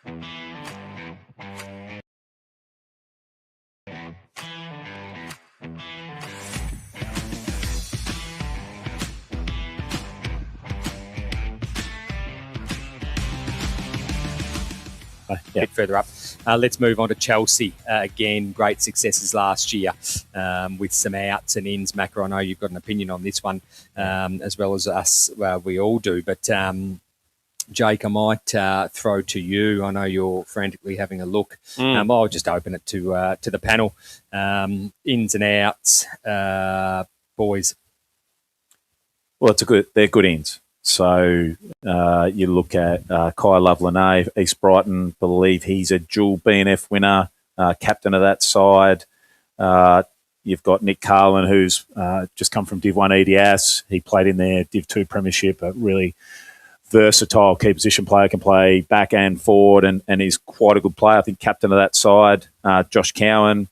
A bit further up. Let's move on to Chelsea. Again, great successes last year with some outs and ins. Macca, I know you've got an opinion on this one as well as us. Well, we all do. But, Jake, I might throw to you. I know you're frantically having a look. I'll just open it to the panel. Ins and outs, boys. Well, they're good ins. So you look at Kai Lovelanay, East Brighton, believe he's a dual BNF winner, captain of that side. You've got Nick Carlin, who's just come from Div 1 EDS. He played in their Div 2 Premiership, a really versatile key position player, can play back and forward, and he's quite a good player. I think captain of that side. Josh Cowan,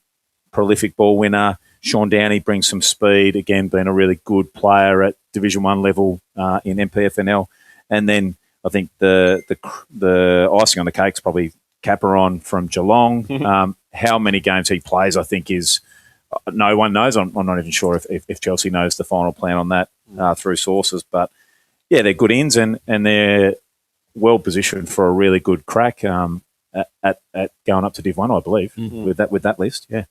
prolific ball winner. Sean Downey brings some speed, again, being a really good player at Division 1 level in MPFNL. And then I think the icing on the cake is probably Caperon from Geelong. How many games he plays, I think, is no one knows. I'm not even sure if Chelsea knows the final plan on that through sources. But, yeah, they're good ins and they're well positioned for a really good crack at going up to Div 1, I believe, with that list, yeah.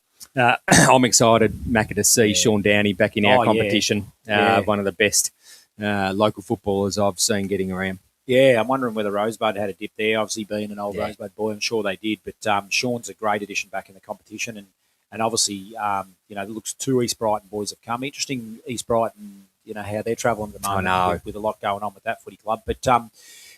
I'm excited, Macca, to see Sean Downey back in our competition. Yeah. One of the best local footballers I've seen getting around. Yeah, I'm wondering whether Rosebud had a dip there. Obviously, being an old Rosebud boy, I'm sure they did. But Sean's a great addition back in the competition, and obviously, it looks 2 East Brighton boys have come. Interesting, East Brighton, how they're travelling at the moment with a lot going on with that footy club. But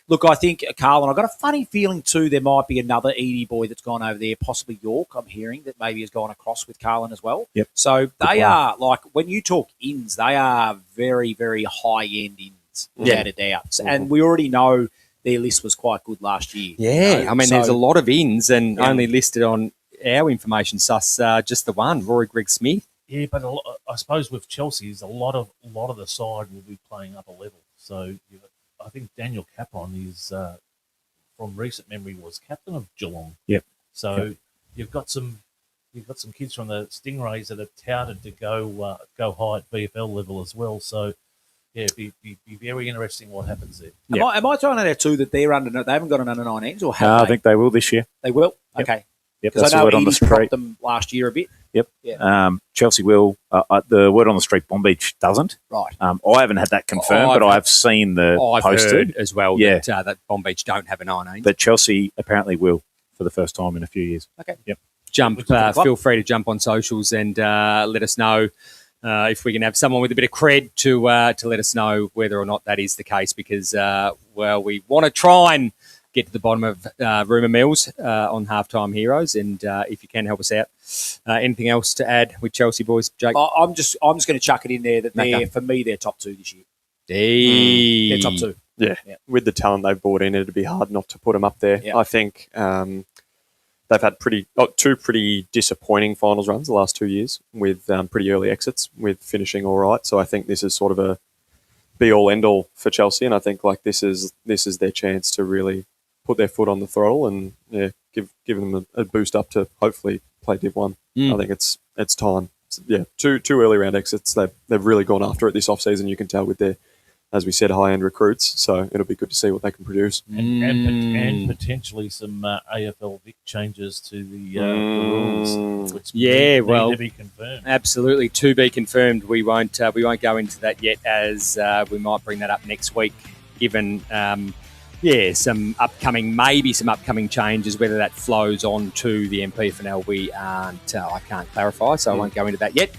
look, I think Carlin, I've got a funny feeling too there might be another Edie boy that's gone over there, possibly York, I'm hearing, that maybe has gone across with Carlin as well. Yep. So they are, like, when you talk ins, they are very, very high-end ins, without a doubt. And we already know their list was quite good last year. Yeah, there's a lot of ins and only listed on our information, just the one, Rory Grigg-Smith. Yeah, but I suppose with Chelsea, a lot of the side will be playing up a level. So I think Daniel Capron is, from recent memory, was captain of Geelong. Yep. So you've got some kids from the Stingrays that are touted to go high at VFL level as well. So yeah, it'd be very interesting what happens there. Am I throwing that out too that they haven't got an under 19s or have they? I think they will this year. They will. Yep. Okay. Yep, Because that's I the know word on the Edie's propped street. them last year a bit. Yep. Yeah. Chelsea will. The word on the street, Bomb Beach doesn't. Right. I haven't had that confirmed, but I've seen the I've posted heard as well that Bomb Beach don't have a 19. that Chelsea apparently will for the first time in a few years. Okay. Yep. Feel free to jump on socials and let us know if we can have someone with a bit of cred to let us know whether or not that is the case, because we want to try and get to the bottom of rumour mills on Halftime Heroes, and if you can help us out. Anything else to add with Chelsea boys, Jake? I'm just going to chuck it in there that for me they're top 2 this year. They're top 2. Yeah. With the talent they've brought in, it'd be hard not to put them up there. Yeah. I think they've had two pretty disappointing finals runs the last 2 years with pretty early exits, with finishing all right. So I think this is sort of a be-all, end-all for Chelsea, and I think this is their chance to really put their foot on the throttle and give them a boost up to hopefully play Div 1. I think it's time. Two early round exits. They've really gone after it this off-season. You can tell with their, as we said, high-end recruits. So it'll be good to see what they can produce. And potentially some AFL Vic changes to the rules. Which need to be confirmed. Absolutely, to be confirmed. We won't go into that yet, as we might bring that up next week, given some upcoming changes. Whether that flows on to the MPFNL, I can't clarify, so I won't go into that yet.